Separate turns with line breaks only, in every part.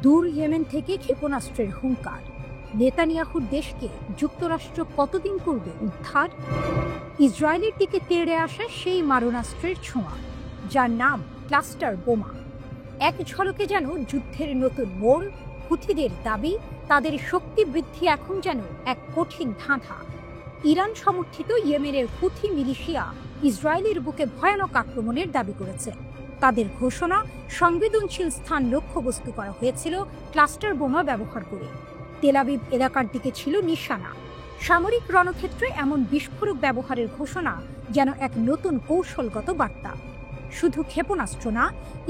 দূর ইয়েমেন থেকে ক্ষেপণাস্ত্রের হুঙ্কার। নেতানিয়াহুর দেশকে যুক্তরাষ্ট্র কতদিন করবে উদ্ধার? ইসরায়েলের দিকে তেড়ে আসা সেই মারণাস্ত্রের ছোঁয়া, যার নাম ক্লাস্টার বোমা। এক ঝলকে যেন যুদ্ধের নতুন মোড়। হুথিদের দাবি, তাদের শক্তি বৃদ্ধি এখন যেন এক কঠিন ধাঁধা। ইরান সমর্থিত ইয়েমেনের হুথি মিলিশিয়া ইসরায়েলের বুকে ভয়ানক আক্রমণের দাবি করেছে। তাদের ঘোষণা, সংবেদনশীল স্থান লক্ষ্যবস্তু করা হয়েছিল ক্লাস্টার বোমা ব্যবহার করে। তেল আবিব এলাকার দিকে ছিল নিশানা। সামরিক রণক্ষেত্রে এমন বিস্ফোরক ব্যবহারের ঘোষণা যেন এক নতুন কৌশলগত বার্তা। শুধু ক্ষেপণাস্ত্র না,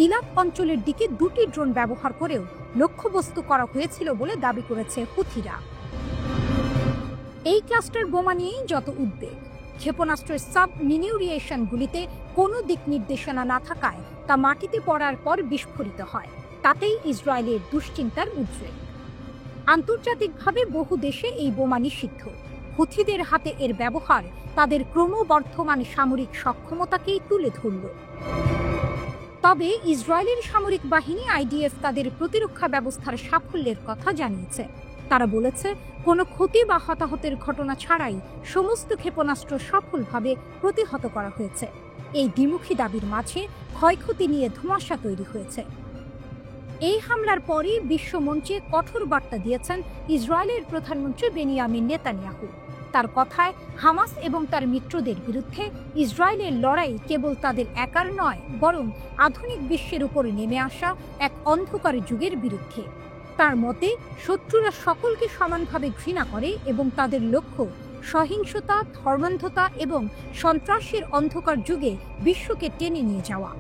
ইলাক অঞ্চলের দিকে 2টি ড্রোন ব্যবহার করেও লক্ষ্যবস্তু করা হয়েছিল বলে দাবি করেছে হুথিরা। এই ক্লাস্টার বোমা নিয়েই যত উদ্বেগ। ক্ষেপণাস্ত্রের সাব মিনিউরিয়েশনগুলিতে কোনো দিক নির্দেশনা না থাকায় তা মাটিতে পড়ার পর বিস্ফোরিত হয়। তাতেই ইসরায়েলের দুশ্চিন্তার উদ্রেক। আন্তর্জাতিকভাবে বহু দেশে এই বোমা নিষিদ্ধ। হুথিদের হাতে এর ব্যবহার তাদের ক্রমবর্ধমান সামরিক সক্ষমতাকেই তুলে ধরল। তবে ইসরায়েলের সামরিক বাহিনী আইডিএফ তাদের প্রতিরক্ষা ব্যবস্থার সাফল্যের কথা জানিয়েছে। তারা বলেছে, কোনো ক্ষতি বা হতাহতের ঘটনা ছাড়াই সমস্ত ক্ষেপণাস্ত্র সফলভাবে প্রতিহত করা হয়েছে। এই দ্বিমুখী দাবির মাঝে ক্ষয়ক্ষতি নিয়ে ধোঁয়াশা তৈরি হয়েছে। এই হামলার পরই বিশ্বমঞ্চে কঠোর বার্তা দিয়েছেন ইসরায়েলের প্রধানমন্ত্রী বেনিয়ামিন নেতানিয়াহু। তার কথায়, হামাস এবং তার মিত্রদের বিরুদ্ধে ইসরায়েলের লড়াই কেবল তাদের একার নয়, বরং আধুনিক বিশ্বের উপর নেমে আসা এক অন্ধকার যুগের বিরুদ্ধে। তার মতে, শত্রুরা সকলকে সমানভাবে ঘৃণা করে এবং তাদের লক্ষ্য সহিংসতা, ধর্মান্ধতা এবং সন্ত্রাসের অন্ধকার যুগে বিশ্বকে টেনে নিয়ে যাওয়া।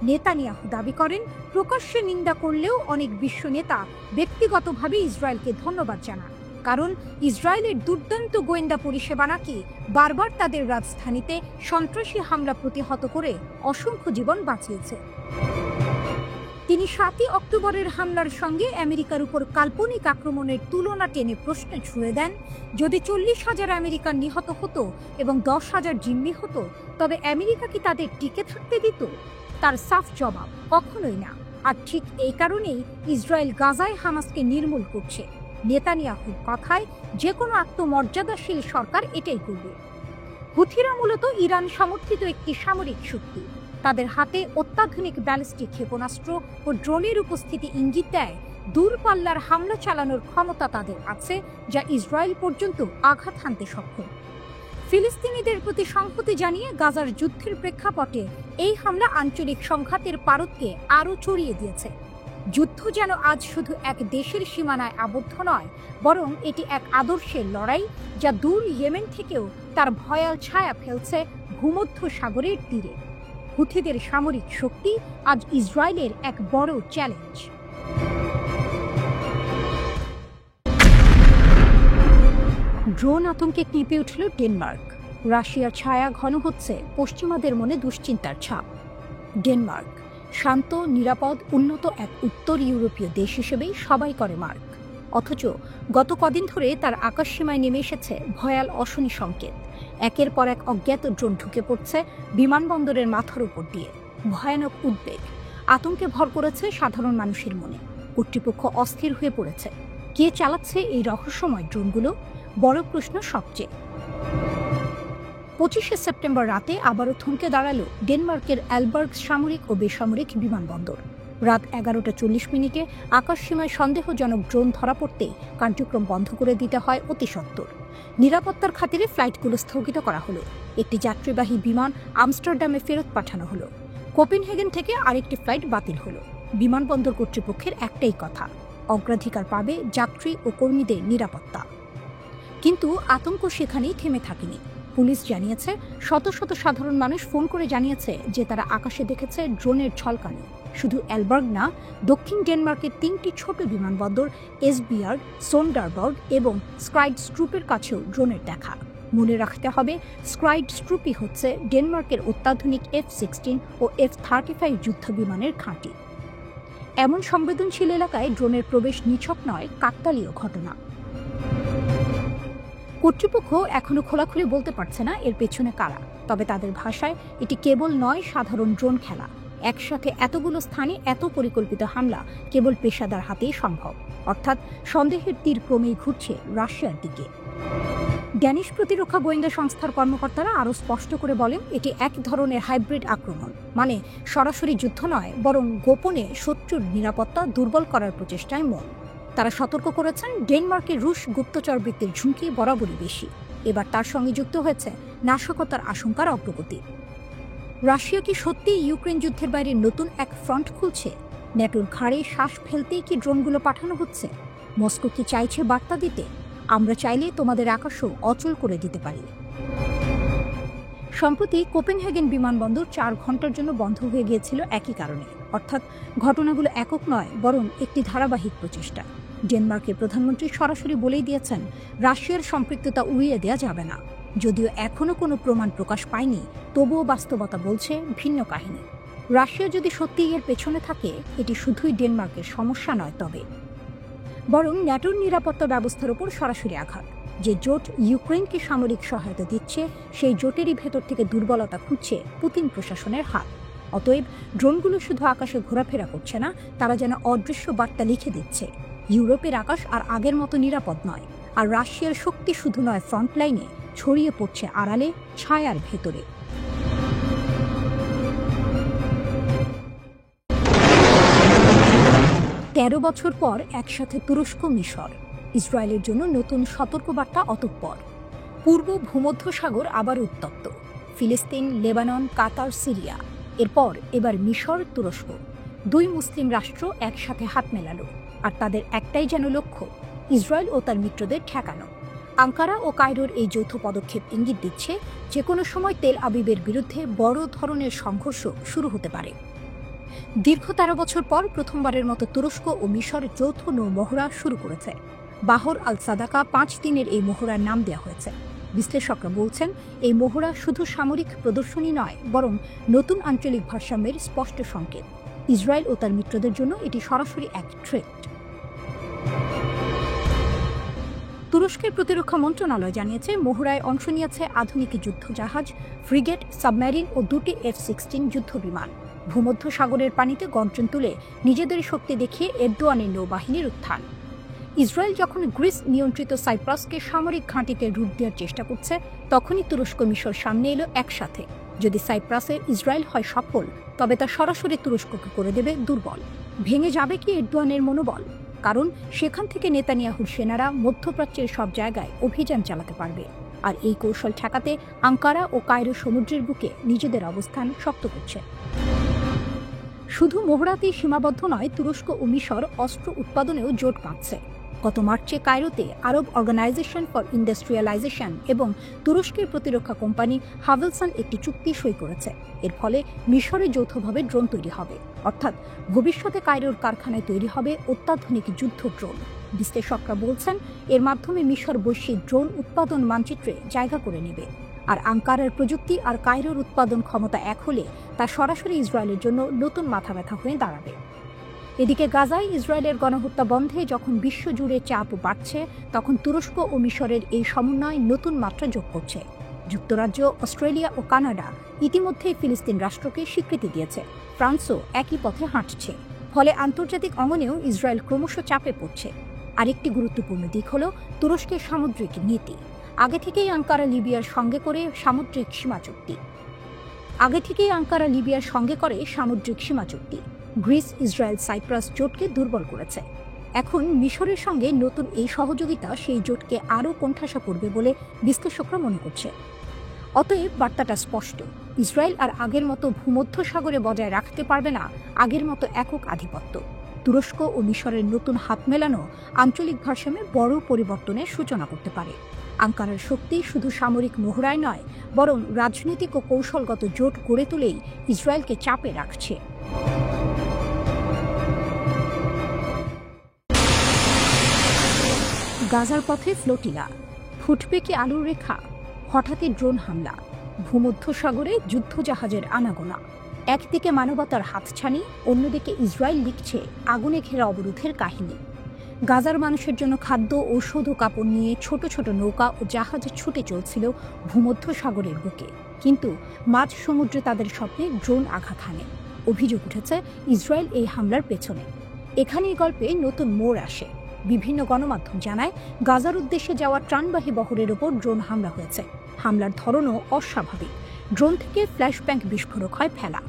নেতানিয়াহু দাবি করেন, প্রকাশ্যে নিন্দা করলেও অনেক বিশ্ব নেতা ব্যক্তিগতভাবে ইসরায়েলকে ধন্যবাদ জানান, কারণ ইসরায়েলের দুর্দান্ত গোয়েন্দা পরিষেবা নাকি বারবার তাদের রাজধানীতে সন্ত্রাসী হামলা প্রতিহত করে অসংখ্য জীবন বাঁচিয়েছে। তিনি 7ই অক্টোবরের হামলার সঙ্গে আমেরিকার উপর কাল্পনিক আক্রমণের তুলনা টেনে প্রশ্নে ছুড়ে দেন, যদি 40,000 আমেরিকান নিহত হতো এবং 10,000 জিম্মি হতো, তবে আমেরিকা কি তাদের টিকে থাকতে দিত? তার সাফ জবাব, কখনোই না। আর ঠিক এই কারণেই ইসরায়েল গাজায় হামাসকে নির্মূল করছে। নেতানিয়াহুর কথায়, যে কোনো আত্মমর্যাদাশীল সরকার এটাই করবে। হুথিরা মূলত ইরান সমর্থিত একটি সামরিক শক্তি। তাদের হাতে অত্যাধুনিক ব্যালিস্টিক ক্ষেপণাস্ত্র ও ড্রোনের উপস্থিতি ইঙ্গিত দেয় দূরপাল্লার হামলা চালানোর ক্ষমতা তাদের আছে, যা ইসরায়েল পর্যন্ত আঘাত হানতে সক্ষম। ফিলিস্তিনিদের প্রতি সংহতি জানিয়ে গাজার যুদ্ধের প্রেক্ষাপটে এই হামলা আঞ্চলিক সংঘাতের পারদকে আরও ছড়িয়ে দিয়েছে। যুদ্ধ যেন আজ শুধু এক দেশের সীমানায় আবদ্ধ নয়, বরং এটি এক আদর্শের লড়াই, যা দূর ইয়েমেন থেকেও তার ভয়াল ছায়া ফেলছে ভূমধ্য সাগরের তীরে। হুথিদের সামরিক শক্তি আজ ইসরায়েলের এক বড় চ্যালেঞ্জ। ড্রোন আতঙ্কে কেঁপে উঠল ডেনমার্ক। রাশিয়ার ছায়া ঘন হচ্ছে পশ্চিমাদের মনে দুশ্চিন্তার ছাপ। ডেনমার্ক শান্ত, নিরাপদ, উন্নত এক উত্তর ইউরোপীয় দেশ হিসেবেই সবাই করে মার্ক। অথচ গত কদিন ধরে তার আকাশসীমায় নেমে এসেছে ভয়াল অশনি সংকেত। একের পর এক অজ্ঞাত ড্রোন ঢুকে পড়ছে বিমানবন্দরের মাথার উপর দিয়ে। ভয়ানক উদ্বেগ, আতঙ্কে ভর করেছে সাধারণ মানুষের মনে। কর্তৃপক্ষ অস্থির হয়ে পড়েছে। কে চালাচ্ছে এই রহস্যময় ড্রোনগুলো? বড় প্রশ্ন সবচেয়ে। 25শে সেপ্টেম্বর রাতে আবারও থমকে দাঁড়ালো ডেনমার্কের অ্যালবার্গ সামরিক ও বেসামরিক বিমানবন্দর। রাত 11:40 আকাশসীমায় সন্দেহজনক ড্রোন ধরা পড়তেই কার্যক্রম বন্ধ করে দিতে হয় অতি সত্বর। নিরাপত্তার খাতিরে ফ্লাইটগুলো স্থগিত করা হলো। একটি যাত্রীবাহী বিমান আমস্টারডামে ফেরত পাঠানো হলো। কোপেনহেগেন থেকে আরেকটি ফ্লাইট বাতিল হলো। বিমানবন্দর কর্তৃপক্ষের একটাই কথা, অগ্রাধিকার পাবে যাত্রী ও কর্মীদের নিরাপত্তা। কিন্তু আতঙ্ক সেখানেই থেমে থাকেনি। পুলিশ জানিয়েছে, শত শত সাধারণ মানুষ ফোন করে জানিয়েছে যে তারা আকাশে দেখেছে ড্রোনের ঝলকানি। শুধু অ্যালবার্গ না, দক্ষিণ ডেনমার্কের 3টি ছোট বিমানবন্দর এসবিয়ার্গ, সোন্ডারবার্গ এবং স্ক্রাইডস্ট্রুপের কাছেও ড্রোনের দেখা। মনে রাখতে হবে, স্ক্রাইডস্ট্রুপই হচ্ছে ডেনমার্কের অত্যাধুনিক F-16 ও F-35 যুদ্ধ বিমানের ঘাঁটি। এমন সংবেদনশীল এলাকায় ড্রোনের প্রবেশ নিছক নয়, কাকতালীয় ঘটনা। কর্তৃপক্ষ এখনো খোলাখুলি বলতে পারছে না এর পেছনে কারা। তবে তাদের ভাষায় এটি কেবল নয় সাধারণ ড্রোন খেলা, একসাথে এতগুলো স্থানে এত পরিকল্পিত হামলা কেবল পেশাদার হাতেই সম্ভব, অর্থাৎ সন্দেহের তীর ক্রমেই ঘুরছে রাশিয়ার দিকে। ড্যানিশ প্রতিরক্ষা গোয়েন্দা সংস্থার কর্মকর্তারা আরও স্পষ্ট করে বলেন, এটি এক ধরনের হাইব্রিড আক্রমণ, মানে সরাসরি যুদ্ধ নয়, বরং গোপনে শত্রুর নিরাপত্তা দুর্বল করার প্রচেষ্টায় মন। তারা সতর্ক করেছেন, ডেনমার্কের রুশ গুপ্তচর বৃত্তির ঝুঁকি বরাবরই বেশি। এবার তার সঙ্গে যুক্ত হয়েছে নাশকতার আশঙ্কার অগ্রগতি। রাশিয়া কি সত্যিই ইউক্রেন যুদ্ধের বাইরে নতুন এক ফ্রন্ট খুলছে? ন্যাটোর ঘাড়ে শ্বাস ফেলতেই কি ড্রোনগুলো পাঠানো হচ্ছে? মস্কো কি চাইছে বার্তা দিতে, আমরা চাইলে তোমাদের আকাশও অচল করে দিতে পারি? সম্প্রতি কোপেনহেগেন বিমানবন্দর 4 ঘন্টার জন্য বন্ধ হয়ে গিয়েছিল একই কারণে, অর্থাৎ ঘটনাগুলো একক নয়, বরং একটি ধারাবাহিক প্রচেষ্টা। ডেনমার্কের প্রধানমন্ত্রী সরাসরি বলেই দিয়েছেন, রাশিয়ার সম্পৃক্ততা উড়িয়ে দেওয়া যাবে না। যদিও এখনও কোনো প্রমাণ প্রকাশ পায়নি, তবুও বাস্তবতা বলছে ভিন্ন কাহিনী। রাশিয়া যদি সত্যিই এর পেছনে থাকে, এটি শুধুই ডেনমার্কের সমস্যা নয়, তবে বরং ন্যাটোর নিরাপত্তা ব্যবস্থার উপর সরাসরি আঘাত। যে জোট ইউক্রেনকে সামরিক সহায়তা দিচ্ছে, সেই জোটেরই ভেতর থেকে দুর্বলতা খুঁজছে পুতিন প্রশাসনের হাত। অতএব ড্রোনগুলো শুধু আকাশে ঘোরাফেরা করছে না, তারা যেন অদৃশ্য বার্তা লিখে দিচ্ছে, ইউরোপের আকাশ আর আগের মতো নিরাপদ নয়। আর রাশিয়ার শক্তি শুধু নয় ফ্রন্টলাইনে, ছড়িয়ে পড়ছে আড়ালে, ছায়ার ভেতরে। তেরো বছর পর একসাথে তুরস্ক, মিশর, ইসরায়েলের জন্য নতুন সতর্কবার্তা অতঃপর। পূর্ব ভূমধ্যসাগর আবার উত্তপ্ত, ফিলিস্তিন, লেবানন, কাতার, সিরিয়া, এবার মিশর, তুরস্ক, 2 মুসলিম রাষ্ট্র একসাথে হাত মেলালো। আর তাদের একটাই যেন লক্ষ্য, ইসরায়েল ও তার মিত্রদের ঠেকানো। আঙ্কারা ও কায়রোর এই যৌথ পদক্ষেপ ইঙ্গিত দিচ্ছে, যে কোনো সময় তেল আবিবের বিরুদ্ধে বড় ধরনের সংঘর্ষ শুরু হতে পারে। দীর্ঘ 13 বছর পর প্রথমবারের মতো তুরস্ক ও মিশর যৌথ নৌ মহড়া শুরু করেছে। বাহর আল সাদাকা 5 দিনের এই মহড়ার নাম দেওয়া হয়েছে। বিশ্লেষকরা বলছেন, এই মহড়া শুধু সামরিক প্রদর্শনী নয়, বরং নতুন আঞ্চলিক ভারসাম্যের স্পষ্ট সংকেত। ইসরায়েল ও তার মিত্রদের জন্য এটি সরাসরি এক থ্রেট। তুরস্কের প্রতিরক্ষা মন্ত্রণালয় জানিয়েছে, মহড়ায় অংশ নিয়েছে আধুনিক যুদ্ধজাহাজ, ফ্রিগেট, সাবমেরিন ও 2টি F-16 যুদ্ধবিমান। ভূমধ্যসাগরের পানিতে গর্জন তুলে নিজেদের শক্তি দেখিয়ে এরদোয়ানের নৌবাহিনীর উত্থান। ইসরায়েল যখন গ্রিস নিয়ন্ত্রিত সাইপ্রাসকে সামরিক ঘাঁটিতে রূপ দেওয়ার চেষ্টা করছে, তখনই তুরস্ক, মিশর সামনে এলো একসাথে। যদি সাইপ্রাসে ইসরায়েল হয় সফল, তবে তা সরাসরি তুরস্ককে করে দেবে দুর্বল। ভেঙে যাবে কি এরদোয়ানের মনোবল? কারণ সেখান থেকে নেতানিয়াহুর সেনারা মধ্যপ্রাচ্যের সব জায়গায় অভিযান চালাতে পারবে। আর এই কৌশল ঠেকাতে আঙ্কারা ও কায়রো সমুদ্রের বুকে নিজেদের অবস্থান শক্ত করছে। শুধু মহড়াতেই সীমাবদ্ধ নয়, তুরস্ক ও মিশর অস্ত্র উৎপাদনেও জোট পাচ্ছে। গত মার্চে কায়রোতে আরব অর্গানাইজেশন ফর ইন্ডাস্ট্রিয়ালাইজেশন এবং তুরস্কের প্রতিরক্ষা কোম্পানি হাভেলসান একটি চুক্তি সই করেছে। এর ফলে মিশরে যৌথভাবে ড্রোন তৈরি হবে, অর্থাৎ ভবিষ্যতে কায়রোর কারখানায় তৈরি হবে অত্যাধুনিক যুদ্ধ ড্রোন। বিশ্লেষকরা বলছেন, এর মাধ্যমে মিশর বৈশ্বিক ড্রোন উৎপাদন মানচিত্রে জায়গা করে নেবে। আর আঙ্কারার প্রযুক্তি আর কায়রোর উৎপাদন ক্ষমতা এক হলে তা সরাসরি ইসরায়েলের জন্য নতুন মাথা ব্যথা হয়ে দাঁড়াবে। এদিকে গাজায় ইসরায়েলের গণহত্যা বন্ধে যখন বিশ্বজুড়ে চাপ বাড়ছে, তখন তুরস্ক ও মিশরের এই সমন্বয় নতুন মাত্রা যোগ করছে। যুক্তরাজ্য, অস্ট্রেলিয়া ও কানাডা ইতিমধ্যেই ফিলিস্তিন রাষ্ট্রকে স্বীকৃতি দিয়েছে। ফ্রান্সও একই পথে হাঁটছে। ফলে আন্তর্জাতিক অঙ্গনেও ইসরায়েল ক্রমশ চাপে পড়ছে। আরেকটি গুরুত্বপূর্ণ দিক হল তুরস্কের সামুদ্রিক নীতি। আগে থেকেই আঙ্কারা লিবিয়ার সঙ্গে করে সামুদ্রিক সীমা চুক্তি। গ্রিস, ইসরায়েল, সাইপ্রাস জোটকে দুর্বল করেছে। এখন মিশরের সঙ্গে নতুন এই সহযোগিতা সেই জোটকে আরও কোণঠাসা করবে বলে বিশ্লেষকরা মনে করছে। অতএব বার্তাটা স্পষ্ট, ইসরায়েল আর আগের মতো ভূমধ্যসাগরে বজায় রাখতে পারবে না আগের মতো একক আধিপত্য। তুরস্ক ও মিশরের নতুন হাত মেলানো আঞ্চলিক ভারসাম্যে বড় পরিবর্তনের সূচনা করতে পারে। আঙ্কারার শক্তি শুধু সামরিক মহড়ায় নয়, বরং রাজনৈতিক ও কৌশলগত জোট গড়ে তুলেই ইসরায়েলকে চাপে রাখছে। গাজার পথে ফ্লোটিলা, ফুটবে কি আলুর রেখা? হঠাৎই ড্রোন হামলা, ভূমধ্যসাগরে যুদ্ধজাহাজের আনাগোনা। একদিকে মানবতার হাতছানি, অন্যদিকে ইসরায়েল লিখছে আগুনে ঘেরা অবরোধের কাহিনী। গাজার মানুষের জন্য খাদ্য, ঔষধ ও কাপড় নিয়ে ছোট ছোট নৌকা ও জাহাজ ছুটে চলছিল ভূমধ্যসাগরের বুকে, কিন্তু মাঝ সমুদ্রে তাদের স্বপ্নে ড্রোন আঘাত হানে। অভিযোগ উঠেছে ইসরায়েল এই হামলার পেছনে। এখানেই গল্পে নতুন মোড় আসে। বিভিন্ন গণমাধ্যম জানায় গাজার উদ্দেশ্যে যাওয়া ত্রাণবাহী বহরের ওপর ড্রোন হামলা হয়েছে। হামলার ধরনও অস্বাভাবিক। ড্রোন থেকে ফ্ল্যাশব্যাং বিস্ফোরক হয় ফেলা।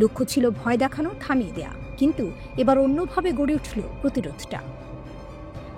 লক্ষ্য ছিল ভয় দেখানো, থামিয়ে দেয়া। কিন্তু এবার অন্যভাবে গড়ে উঠল প্রতিরোধটা।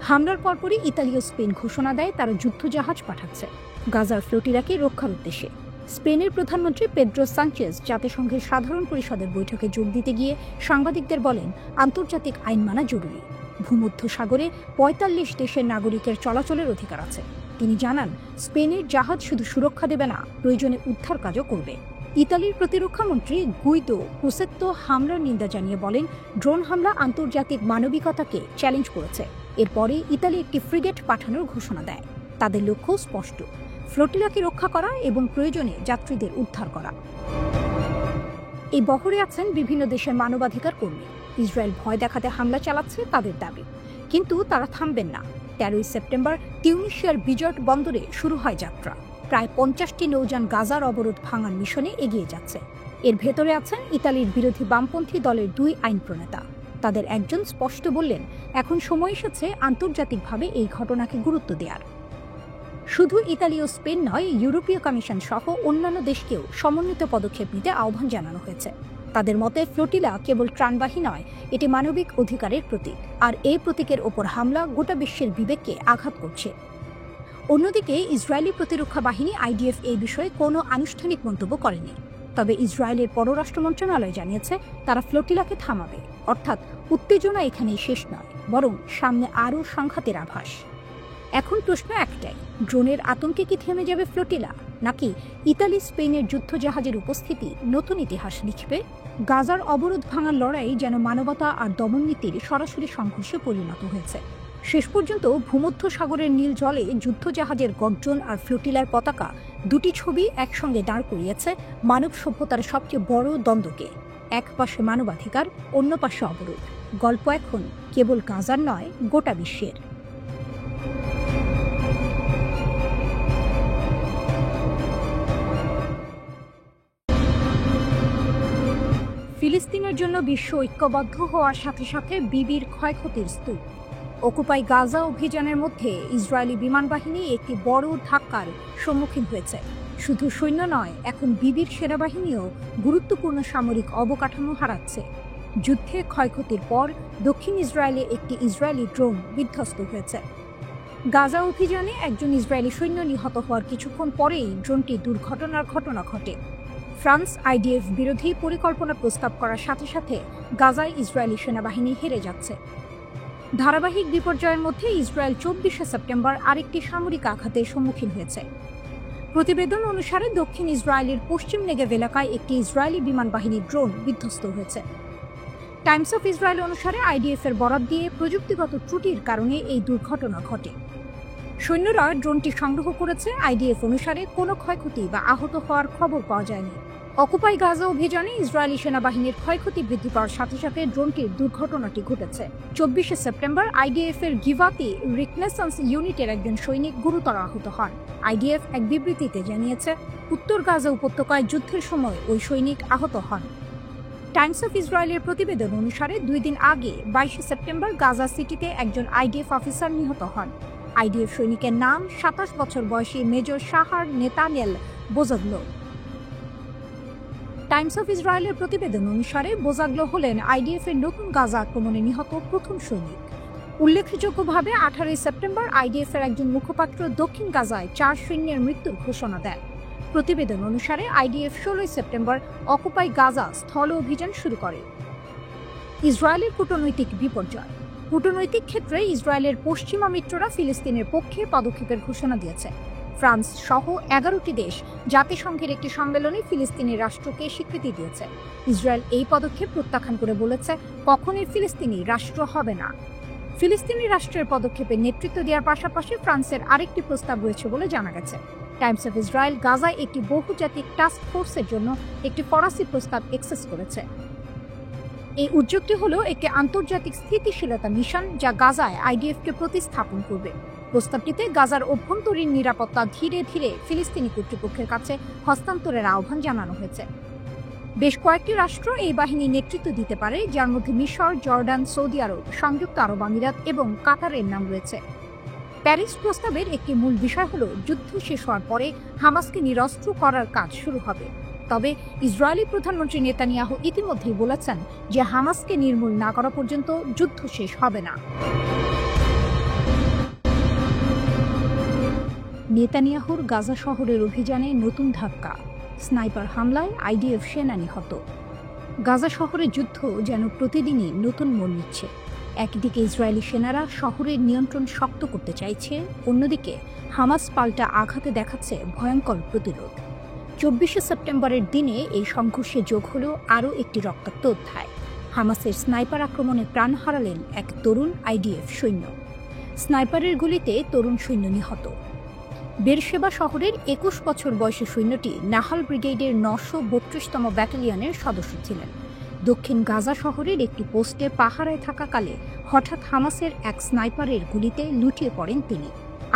হামলার পরপরই ইতালি ও স্পেন ঘোষণা দেয় তারা যুদ্ধজাহাজ পাঠাচ্ছে গাজার ফ্লোটিলাকে রক্ষার উদ্দেশ্যে। স্পেনের প্রধানমন্ত্রী পেদ্রো সানচেজ জাতিসংঘের সাধারণ পরিষদের বৈঠকে যোগ দিতে গিয়ে সাংবাদিকদের বলেন, আন্তর্জাতিক আইন মানা জরুরি। ভূমধ্য সাগরে ৪৫ দেশের নাগরিকের চলাচলের অধিকার আছে। তিনি জানান, স্পেনের জাহাজ শুধু সুরক্ষা দেবে না, প্রয়োজনে উদ্ধার কাজও করবে। ইতালির প্রতিরক্ষা মন্ত্রী গুইদো ক্রুসেত্তো হামলার নিন্দা জানিয়ে বলেন, ড্রোন হামলা আন্তর্জাতিক মানবিকতাকে চ্যালেঞ্জ করেছে। এরপরে ইতালি একটি ফ্রিগেট পাঠানোর ঘোষণা দেয়। তাদের লক্ষ্য স্পষ্ট, ফ্লোটিলাকে রক্ষা করা এবং প্রয়োজনে যাত্রীদের উদ্ধার করা। এই বহরে আছেন বিভিন্ন দেশের মানবাধিকার কর্মী। ইসরায়েল ভয় দেখাতে হামলা চালাচ্ছে তাদের দাবি, কিন্তু তারা থামবেন না। ১৩ সেপ্টেম্বর তিউনিসিয়ার বিজট বন্দরে শুরু হয় যাত্রা। প্রায় ৫০টি নৌযান গাজার অবরোধ ভাঙার মিশনে এগিয়ে যাচ্ছে। এর ভেতরে আছেন ইতালির বিরোধী বামপন্থী দলের ২ আইন প্রণেতা। তাদের একজন স্পষ্ট বললেন, এখন সময় এসেছে আন্তর্জাতিকভাবে এই ঘটনাকে গুরুত্ব দেওয়ার। শুধু ইতালি ও স্পেন নয়, ইউরোপীয় কমিশন সহ অন্যান্য দেশকেও সমন্বিত পদক্ষেপ নিতে আহ্বান জানানো হয়েছে। তাদের মতে ফ্লোটিলা কেবল ত্রাণবাহী নয়, এটি মানবিক অধিকারের প্রতীক, আর এই প্রতীকের ওপর হামলা গোটা বিশ্বের বিবেককে আঘাত করছে। অন্যদিকে ইসরায়েলি প্রতিরক্ষা বাহিনী আইডিএফ এই বিষয়ে কোনো আনুষ্ঠানিক মন্তব্য করেনি। তবে ইসরায়েলের পররাষ্ট্র মন্ত্রণালয় জানিয়েছে তারা ফ্লোটিলাকে থামাবে। অর্থাৎ উত্তেজনা এখানেই শেষ নয়, বরং সামনে আরও সংঘাতের আভাস। এখন প্রশ্ন একটাই, ড্রোনের আতঙ্কে কি থেমে যাবে ফ্লোটিলা, নাকি ইতালি স্পেনের যুদ্ধজাহাজের উপস্থিতি নতুন ইতিহাস লিখবে? গাজার অবরোধ ভাঙার লড়াই যেন মানবতা আর দমননীতির সরাসরি সংঘর্ষে পরিণত হয়েছে। শেষ পর্যন্ত ভূমধ্য সাগরের নীল জলে যুদ্ধজাহাজের গর্জন আর ফ্লোটিলার পতাকা, দুটি ছবি একসঙ্গে দাঁড় করিয়েছে মানব সভ্যতার সবচেয়ে বড় দ্বন্দ্বকে। এক পাশে মানবাধিকার, অন্য পাশে অবরোধ। গল্প এখন কেবল গাজার নয়, গোটা বিশ্বের। ফিলিস্তিনের জন্য বিশ্ব ঐক্যবদ্ধ হওয়ার সাথে সাথে বিবির ক্ষয়ক্ষতির স্তূপ। অকুপাই গাজা অভিযানের মধ্যে ইসরায়েলি বিমান বাহিনী একটি বড় ধাক্কার সম্মুখীন হয়েছে। শুধু সৈন্য নয়, এখন বিবির সেনাবাহিনীও গুরুত্বপূর্ণ সামরিক অবকাঠামো হারাচ্ছে। যুদ্ধে ক্ষয়ক্ষতির পর দক্ষিণ ইসরায়েলে একটি ইসরায়েলি ড্রোন বিধ্বস্ত হয়েছে। গাজা অভিযানে একজন ইসরায়েলি সৈন্য নিহত হওয়ার কিছুক্ষণ পরেই ড্রোনটি দুর্ঘটনার ঘটনা ঘটে। ফ্রান্স আইডিএফ বিরোধী পরিকল্পনা প্রস্তাব করার সাথে সাথে গাজায় ইসরায়েলি সেনাবাহিনী হেরে যাচ্ছে। ধারাবাহিক বিপর্যয়ের মধ্যে ইসরায়েল ২৪ সেপ্টেম্বর আরেকটি সামরিক আঘাতের সম্মুখীন হয়েছে। প্রতিবেদন অনুসারে দক্ষিণ ইসরায়েলের পশ্চিম নেগেভ এলাকায় একটি ইসরায়েলি বিমান বাহিনীর ড্রোন বিধ্বস্ত হয়েছে। টাইমস অফ ইসরায়েল অনুসারে আইডিএফ এর বরাত দিয়ে প্রযুক্তিগত ত্রুটির কারণে এই দুর্ঘটনা ঘটে। সৈন্যরা ড্রোনটি সংগ্রহ করেছে। আইডিএফ অনুসারে কোনো ক্ষয়ক্ষতি বা আহত হওয়ার খবর পাওয়া যায়নি। অকুপাই গাজা অভিযানে ইসরায়েলি সেনাবাহিনীর ক্ষয়ক্ষতি বৃদ্ধি পাওয়ার সাথে সাথে ড্রোনটির দুর্ঘটনাটি ঘটেছে। ২৪ সেপ্টেম্বর আইডিএফ এর গিভাতি রিকনেসান্স ইউনিটের একজন সৈনিক গুরুতর আহত হন। আইডিএফ এক বিবৃতিতে জানিয়েছে, উত্তর গাজা উপত্যকায় যুদ্ধের সময় ওই সৈনিক আহত হন। টাইমস অফ ইসরায়েলের প্রতিবেদন অনুসারে ২ দিন আগে ২২ সেপ্টেম্বর গাজা সিটিতে একজন আইডিএফ অফিসার নিহত হন। আইডিএফ সৈনিকের নাম ২৭ বছর বয়সী মেজর শাহার নেতানেল বোজাগলো। টাইমস অফ ইসরায়েলের প্রতিবেদন অনুসারে বোজাগলো হলেন আইডিএফ এর নতুন গাজা আক্রমণে নিহত প্রথম সৈনিক। উল্লেখযোগ্যভাবে ১৮ সেপ্টেম্বর আইডিএফ এর একজন মুখপাত্র দক্ষিণ গাজায় ৪ সৈন্যের মৃত্যুর ঘোষণা দেন। প্রতিবেদন অনুসারে আইডিএফ ১৬ সেপ্টেম্বর অকুপাই গাজা স্থল অভিযান শুরু করে। ইসরায়েলের কূটনৈতিক বিপর্যয়। কূটনৈতিক ক্ষেত্রে ইসরায়েলের পশ্চিমা মিত্ররা ফিলিস্তিনের পক্ষে পদক্ষেপের ঘোষণা দিয়েছে। ফ্রান্স সহ ১১টি দেশ জাতিসংঘের একটি সম্মেলনে ফিলিস্তিনি রাষ্ট্রকে স্বীকৃতি দিয়েছে। ইসরায়েল এই পদক্ষেপ প্রত্যাখ্যান করে বলেছে, কখনোই ফিলিস্তিনি রাষ্ট্র হবে না। ফিলিস্তিনি রাষ্ট্রের পদক্ষেপে নেতৃত্ব দেওয়ার পাশাপাশি ফ্রান্সের আরেকটি প্রস্তাব রয়েছে বলে জানা গেছে। টাইমস অফ ইসরায়েল গাজায় একটি বহুজাতিক টাস্ক ফোর্সের জন্য একটি ফরাসি প্রস্তাব অ্যাক্সেস করেছে। এই উদ্যোগটি হলো একটি আন্তর্জাতিক স্থিতিশীলতা মিশন, যা গাজায় আইডিএফকে প্রতিস্থাপন করবে। প্রস্তাবটিতে গাজার অভ্যন্তরীণ নিরাপত্তা ধীরে ধীরে ফিলিস্তিনি কর্তৃপক্ষের কাছে হস্তান্তরের আহ্বান জানানো হয়েছে। বেশ কয়েকটি রাষ্ট্র এই বাহিনী নেতৃত্ব দিতে পারে, যার মধ্যে মিশর, জর্ডান, সৌদি আরব, সংযুক্ত আরব আমিরাত এবং কাতারের নাম রয়েছে। প্যারিস প্রস্তাবের একটি মূল বিষয় হল যুদ্ধ শেষ হওয়ার পরে হামাসকে নিরস্ত্র করার কাজ শুরু হবে। তবে ইসরায়েলি প্রধানমন্ত্রী নেতানিয়াহু ইতিমধ্যেই বলেছেন যে হামাসকে নির্মূল না করা পর্যন্ত যুদ্ধ শেষ হবে না। নেতানিয়াহুর গাজা শহরের অভিযানে নতুন ধাক্কা, স্নাইপার হামলায় আইডিএফ সেনা নিহত। গাজা শহরের যুদ্ধ যেন প্রতিদিনই নতুন মোড় নিচ্ছে। একদিকে ইসরায়েলি সেনারা শহরের নিয়ন্ত্রণ শক্ত করতে চাইছে, অন্যদিকে হামাস পাল্টা আঘাতে দেখাচ্ছে ভয়ঙ্কর প্রতিরোধ। 24শে সেপ্টেম্বরের দিনে এই সংঘর্ষে যোগ হল আরও একটি রক্তাক্ত অধ্যায়। হামাসের স্নাইপার আক্রমণে প্রাণ হারালেন এক তরুণ আইডিএফ সৈন্য। স্নাইপারের গুলিতে তরুণ সৈন্য নিহত। বেরশেবা শহরের 21 বছর বয়সী সৈন্যটি নাহাল ব্রিগেডের 932তম ব্যাটালিয়নের সদস্য ছিলেন। দক্ষিণ গাজা শহরের একটি পোস্টে পাহারায় থাকাকালে হঠাৎ হামাসের এক স্নাইপারের গুলিতে লুটিয়ে পড়েন তিনি।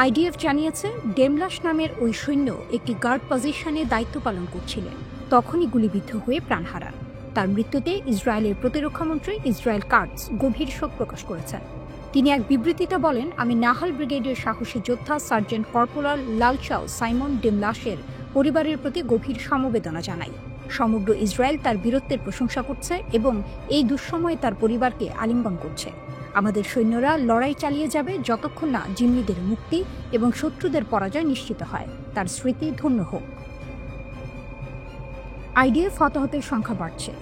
আইডিএফ জানিয়েছে, ডেমলাশ নামের ওই সৈন্য একটি গার্ড পজিশনে দায়িত্ব পালন করছিলেন। তখনই গুলিবিদ্ধ হয়ে প্রাণ হারান। তার মৃত্যুতে ইসরায়েলের প্রতিরক্ষামন্ত্রী ইসরায়েল কাটজ গভীর শোক প্রকাশ করেছেন। তিনি এক বিবৃতিতে বলেন, আমি নাহাল ব্রিগেডের সাহসী যোদ্ধা সার্জেন্ট কর্পোরাল লালচাও সাইমন ডেমলাশের পরিবারের প্রতি গভীর সমবেদনা জানাই। সমগ্র ইসরায়েল তার বীরত্বের প্রশংসা করছে এবং এই দুঃসময়ে তার পরিবারকে আলিঙ্গন করছে। আমাদের সৈন্যরা লড়াই চালিয়ে যাবে যতক্ষণ না জিম্মিদের মুক্তি এবং শত্রুদের পরাজয় নিশ্চিত হয়। তার স্মৃতি ধন্য হোক। আইডিএফ হতাহতের সংখ্যা বাড়ছে।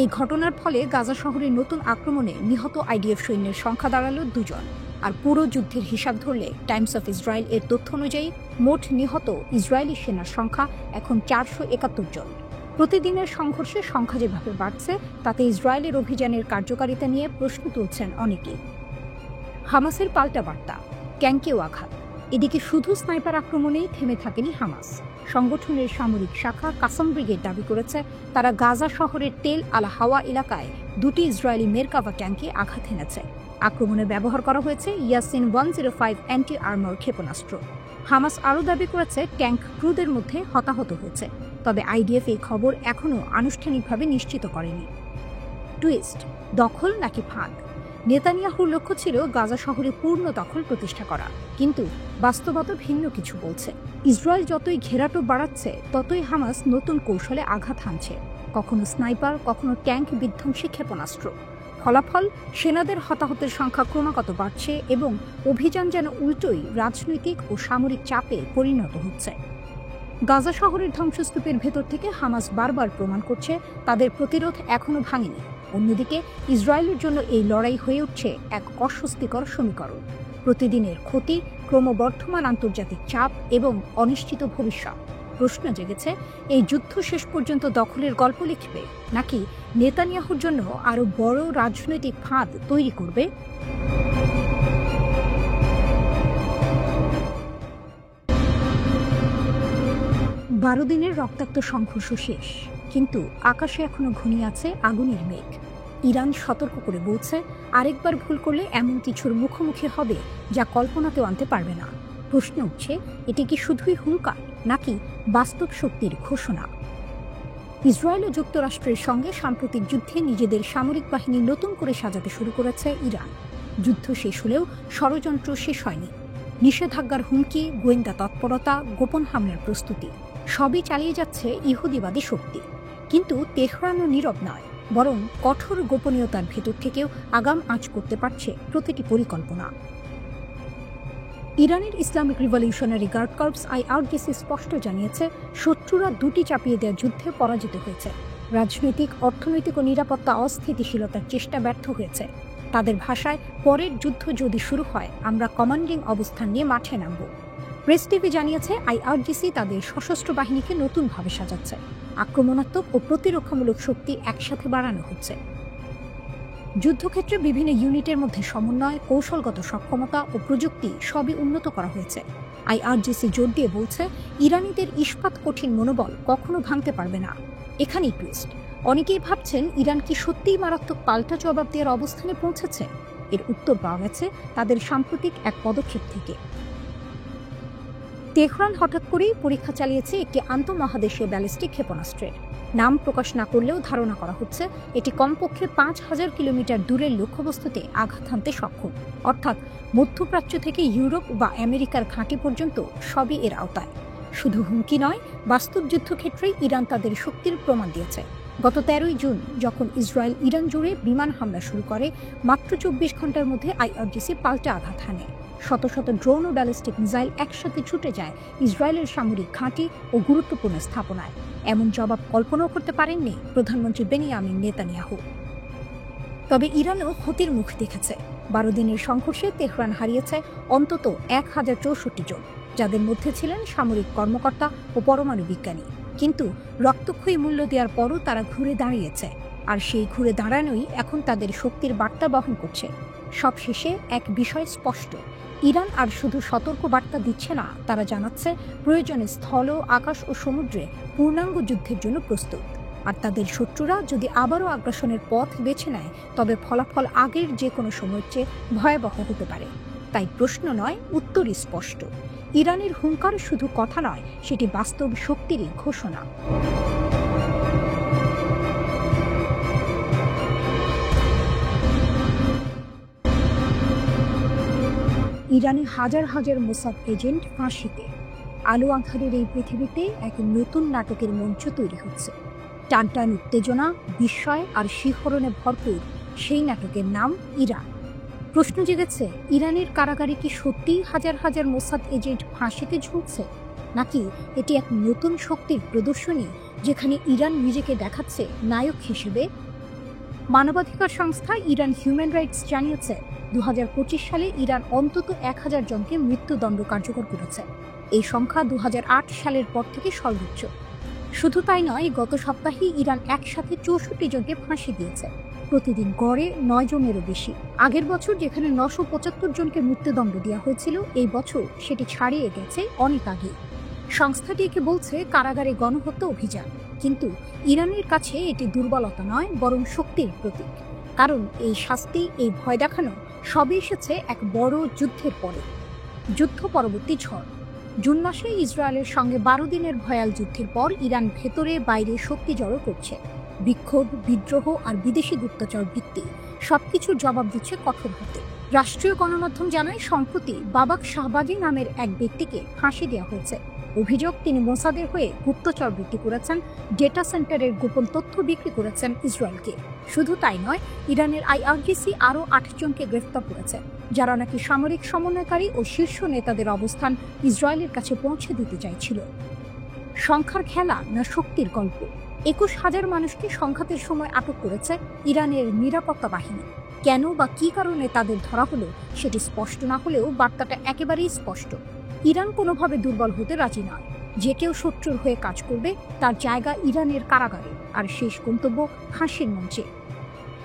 এই ঘটনার ফলে গাজা শহরের নতুন আক্রমণে নিহত আইডিএফ সৈন্যের সংখ্যা দাঁড়ালো 2 জন। আর পুরো যুদ্ধের হিসাব ধরলে টাইমস অফ ইসরায়েল এর তথ্য অনুযায়ী মোট নিহত ইসরায়েলি সেনার সংখ্যা এখন 471 জন। প্রতিদিনের সংঘর্ষের সংখ্যা যেভাবে বাড়ছে, তাতে ইসরায়েলের অভিযানের কার্যকারিতা নিয়ে প্রশ্ন তুলছেন অনেকেই। হামাসের পাল্টা বার্তা, ক্যাঙ্কেও আঘাত। এদিকে শুধু স্নাইপার আক্রমণেই থেমে থাকেনি হামাস। সংগঠনের সামরিক শাখা কাসাম ব্রিগেড দাবি করেছে, তারা গাজা শহরের তেল আল হাওয়া এলাকায় 2টি ইসরায়েলি মেরকাভা ট্যাঙ্কে আঘাত হেনেছে। আক্রমণে ব্যবহার করা হয়েছে ইয়াসিন 105 অ্যান্টি আর্মার ক্ষেপণাস্ত্র। হামাস আরও দাবি করেছে ট্যাঙ্ক ক্রুদের মধ্যে হতাহত হয়েছে। তবে আইডিএফ এই খবর এখনও আনুষ্ঠানিকভাবে নিশ্চিত করেনি। টুইস্ট, দখল নাকি ফাঁদ? নেতানিয়াহুর লক্ষ্য ছিল গাজা শহরে পূর্ণ দখল প্রতিষ্ঠা করা, কিন্তু বাস্তবতা ভিন্ন কিছু বলছে। ইসরায়েল যতই ঘেরাটো বাড়াচ্ছে, ততই হামাস নতুন কৌশলে আঘাত হানছে, কখনো স্নাইপার, কখনো ট্যাঙ্ক বিধ্বংসী ক্ষেপণাস্ত্র। ফলাফল, সেনাদের হতাহতের সংখ্যা ক্রমাগত বাড়ছে এবং অভিযান যেন উল্টোই রাজনৈতিক ও সামরিক চাপে পরিণত হচ্ছে। গাজা শহরের ধ্বংসস্তূপের ভেতর থেকে হামাস বারবার প্রমাণ করছে তাদের প্রতিরোধ এখনও ভাঙেনি। অন্যদিকে ইসরায়েলের জন্য এই লড়াই হয়ে উঠছে এক অস্বস্তিকর সমীকরণ। প্রতিদিনের ক্ষতি, ক্রমবর্ধমান আন্তর্জাতিক চাপ এবং অনিশ্চিত ভবিষ্যৎ। প্রশ্ন জেগেছে, এই যুদ্ধ শেষ পর্যন্ত দখলের গল্প লিখবে, নাকি নেতানিয়াহুর জন্য আরও বড় রাজনৈতিক ফাঁদ তৈরি করবে? 12 দিনের রক্তাক্ত সংঘর্ষ শেষ, কিন্তু আকাশে এখনো ঘনিয়ে আছে আগুনের মেঘ। ইরান সতর্ক করে বলছে, আরেকবার ভুল করলে এমন কিছুর মুখোমুখি হবে যা কল্পনাতেও আনতে পারবে না। প্রশ্ন উঠছে, এটি কি শুধুই হুঙ্কার নাকি বাস্তব শক্তির ঘোষণা? ইসরায়েল ও যুক্তরাষ্ট্রের সঙ্গে সাম্প্রতিক যুদ্ধে নিজেদের সামরিক বাহিনী নতুন করে সাজাতে শুরু করেছে ইরান। যুদ্ধ শেষ হলেও ষড়যন্ত্র শেষ হয়নি। নিষেধাজ্ঞার হুমকি, গোয়েন্দা তৎপরতা, গোপন হামলার প্রস্তুতি সবই চালিয়ে যাচ্ছে ইহুদিবাদী শক্তি। কিন্তু তেহরানও নীরব নয়, বরং কঠোর গোপনীয়তার ভেতর থেকেও আগাম আঁচ করতে পারছে প্রতিটি পরিকল্পনা। ইরানের Islamic revolutionary guard corps IRGC স্পষ্ট জানিয়েছে, শত্রুরা 2টি চাপিয়ে দেওয়া যুদ্ধে পরাজিত হয়েছে। রাজনৈতিক, অর্থনৈতিক ও নিরাপত্তা অস্থিতিশীলতার চেষ্টা ব্যর্থ হয়েছে। তাদের ভাষায়, পরের যুদ্ধ যদি শুরু হয়, আমরা কমান্ডিং অবস্থান নিয়ে মাঠে নামব। প্রেস টিভি জানিয়েছে, IRGC তাদের সশস্ত্র বাহিনীকে নতুনভাবে সাজাচ্ছে। আক্রমণাত্মক ও প্রতিরক্ষামূলক শক্তি একসাথে বাড়ানো হচ্ছে। যুদ্ধক্ষেত্রে বিভিন্ন ইউনিটের মধ্যে সমন্বয়, কৌশলগত সক্ষমতা ও প্রযুক্তি সবই উন্নত করা হয়েছে। IRGC জোর দিয়ে বলছে, ইরানিদের ইস্পাত কঠিন মনোবল কখনো ভাঙতে পারবে না। এখানেই টুইস্ট। অনেকেই ভাবছেন, ইরান কি সত্যিই মারাত্মক পাল্টা জবাব দেওয়ার অবস্থানে পৌঁছেছে? এর উত্তর পাওয়া গেছে তাদের সাম্প্রতিক এক পদক্ষেপ থেকে। তেহরান হঠাৎ করেই পরীক্ষা চালিয়েছে একটি আন্তঃমহাদেশীয় ব্যালিস্টিক ক্ষেপণাস্ত্রের। নাম প্রকাশ না করলেও ধারণা করা হচ্ছে এটি কমপক্ষে 5,000 কিলোমিটার দূরের লক্ষ্যবস্তুতে আঘাত হানতে সক্ষম, অর্থাৎ মধ্যপ্রাচ্য থেকে ইউরোপ বা আমেরিকার ঘাঁটি পর্যন্ত সবই এর আওতায়। শুধু হুমকি নয়, বাস্তব যুদ্ধক্ষেত্রেই ইরান তাদের শক্তির প্রমাণ দিয়েছে। গত 13ই জুন যখন ইসরায়েল ইরান জুড়ে বিমান হামলা শুরু করে, মাত্র 24 ঘন্টার মধ্যে আইআরজিসি পাল্টা আঘাত হানে। শত শত ড্রোন ও ব্যালিস্টিক মিসাইল একসাথে ছুটে যায় ইসরায়েলের সামরিক ঘাঁটি ও গুরুত্বপূর্ণ স্থাপনায়। এমন জবাব কল্পনাও করতে পারেননি প্রধানমন্ত্রী বেনিয়ামিন নেতানিয়াহু। তবে ইরানও ক্ষতির মুখ দেখেছে। 12 দিনের সংঘর্ষে তেহরান হারিয়েছে অন্তত 1064 জন, যাদের মধ্যে ছিলেন সামরিক কর্মকর্তা ও পরমাণু বিজ্ঞানী। কিন্তু রক্তক্ষয়ী মূল্য দেওয়ার পরও তারা ঘুরে দাঁড়িয়েছে, আর সেই ঘুরে দাঁড়ানোই এখন তাদের শক্তির বার্তা বহন করছে। সবশেষে এক বিষয় স্পষ্ট, ইরান আর শুধু সতর্ক বার্তা দিচ্ছে না, তারা জানাচ্ছে প্রয়োজনে স্থল, আকাশ ও সমুদ্রে পূর্ণাঙ্গ যুদ্ধের জন্য প্রস্তুত। আর তাদের শত্রুরা যদি আবারও আগ্রাসনের পথ বেছে নেয়, তবে ফলাফল আগের যে কোনো সময়ের চেয়ে ভয়াবহ হতে পারে। তাই প্রশ্ন নয়, উত্তরই স্পষ্ট। ইরানের হুঙ্কার শুধু কথা নয়, সেটি বাস্তব শক্তিরই ঘোষণা। ইরানে হাজার হাজার মোসাদ এজেন্ট ফাঁসিতে। আলো আঁধারের এই পৃথিবীতে এক নতুন নাটকের মঞ্চ তৈরি হচ্ছে। টানটান উত্তেজনা, বিস্ময় আর শিহরণে ভরপুর সেই নাটকের নাম ইরান। প্রশ্ন জেগেছে, ইরানের কারাগারে কি সত্যিই হাজার হাজার মোসাদ এজেন্ট ফাঁসিতে ঝুলছে, নাকি এটি এক নতুন শক্তির প্রদর্শনী যেখানে ইরান নিজেকে দেখাচ্ছে নায়ক হিসেবে? মানবাধিকার সংস্থা ইরান হিউম্যান রাইটস জানিয়েছে, 2025 সালে ইরান অন্তত 1000 জনকে মৃত্যুদণ্ড কার্যকর করেছে। এই সংখ্যা 2008 সালের পর থেকে সর্বোচ্চ। শুধু তাই নয়, গত সপ্তাহে ইরান একসাথে 64 জনকে ফাঁসি দিয়েছে, প্রতিদিন গড়ে 9 জনেরও বেশি। আগের বছর যেখানে 975 জনকে মৃত্যুদণ্ড দেওয়া হয়েছিল, এই বছর সেটি ছাড়িয়ে গেছে অনেক আগে। সংস্থাটি একে বলছে কারাগারে গণহত্যা অভিযান, কিন্তু ইরানের কাছে এটি দুর্বলতা নয়, বরং শক্তির প্রতীক। কারণ এই শাস্তি, এই ভয় দেখানো সবই এসেছে এক বড় যুদ্ধের পরে। যুদ্ধ পরবর্তী ঝড়। জুন মাসে ইসরায়েলের সঙ্গে 12 দিনের ভয়াল যুদ্ধের পর ইরান ভেতরে বাইরে শক্তি জড়ো করছে। বিক্ষোভ, বিদ্রোহ আর বিদেশি গুপ্তচর বৃত্তি সবকিছুর জবাব দিচ্ছে কঠোর হাতে। রাষ্ট্রীয় গণমাধ্যম জানায়, সম্প্রতি বাবাক শাহবাগী নামের এক ব্যক্তিকে ফাঁসি দেওয়া হয়েছে। অভিযোগ, তিনি মোসাদের হয়ে গুপ্তচর বৃত্তি করেছেন, ডেটা সেন্টারের গোপন তথ্য বিক্রি করেছেন ইসরায়েলকে। শুধু তাই নয়, ইরানের আইআরজিসি আরও 8 জনকে গ্রেফতার করেছে, যারা নাকি সামরিক সমন্বয়কারী ও শীর্ষ নেতাদের অবস্থান ইসরায়েলের কাছে পৌঁছে দিতে চাইছিল। সংখ্যার খেলা না শক্তির গল্প? 21,000 মানুষকে সংঘাতের সময় আটক করেছে ইরানের নিরাপত্তা বাহিনী। কেন বা কী কারণে তাদের ধরা হলো সেটি স্পষ্ট না হলেও বার্তাটা একেবারেই স্পষ্ট। ইরান কোনোভাবে দুর্বল হতে রাজি নয়। যে কেউ শত্রুর হয়ে কাজ করবে, তার জায়গা ইরানের কারাগারে, আর শেষ গন্তব্য ফাঁসির মঞ্চে।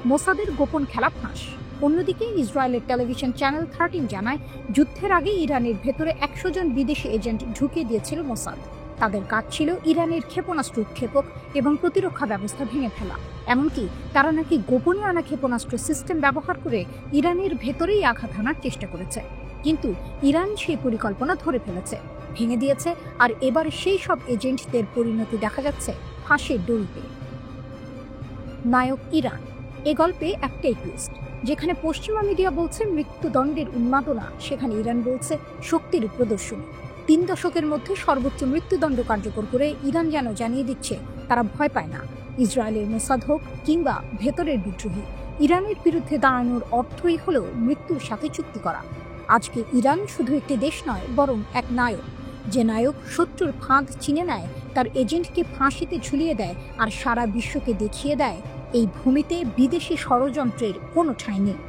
মোসাদের গোপন খেলা ফাঁস। অন্যদিকে ইসরায়েলের টেলিভিশন চ্যানেল 13 জানায়, যুদ্ধের আগে ইরানের ভেতরে 100 জন বিদেশি এজেন্ট ঢুকিয়ে দিয়েছিল মোসাদ। তাদের কাজ ছিল ইরানের ক্ষেপণাস্ত্র উৎক্ষেপক এবং প্রতিরক্ষা ব্যবস্থা ভেঙে ফেলা। এমনকি তারা নাকি গোপনে আনা ক্ষেপণাস্ত্র সিস্টেম ব্যবহার করে ইরানের ভেতরেই আঘাত হানার চেষ্টা করেছে। কিন্তু ইরান সেই পরিকল্পনা ধরে ফেলেছে, ভেঙে দিয়েছে, আর এবার সেই সব এজেন্টদের পরিণতি দেখা যাচ্ছে ফাঁসির দড়িতে। নায়ক ইরান। এ গল্পে একটাই টুইস্ট। যেখানে পশ্চিমা মিডিয়া বলছে মৃত্যুদণ্ডের উন্মাদনা, সেখানে ইরান বলছে শক্তির প্রদর্শনী। 3 দশকের মধ্যে সর্বোচ্চ মৃত্যুদণ্ড কার্যকর করে ইরান যেন জানিয়ে দিচ্ছে তারা ভয় পায় না। ইসরায়েলের মোসাদ হোক কিংবা ভেতরের বিদ্রোহী, ইরানের বিরুদ্ধে দাঁড়ানোর অর্থই হল মৃত্যুর সাথে চুক্তি করা। আজকে ইরান শুধু একটি দেশ নয়, বরং এক নায়ক। যে নায়ক শত্রুর ফাঁদ চিনে নেয়, তার এজেন্টকে ফাঁসিতে ঝুলিয়ে দেয়, আর সারা বিশ্বকে দেখিয়ে দেয় এই ভূমিতে বিদেশি ষড়যন্ত্রের কোনো ঠাঁই নেই।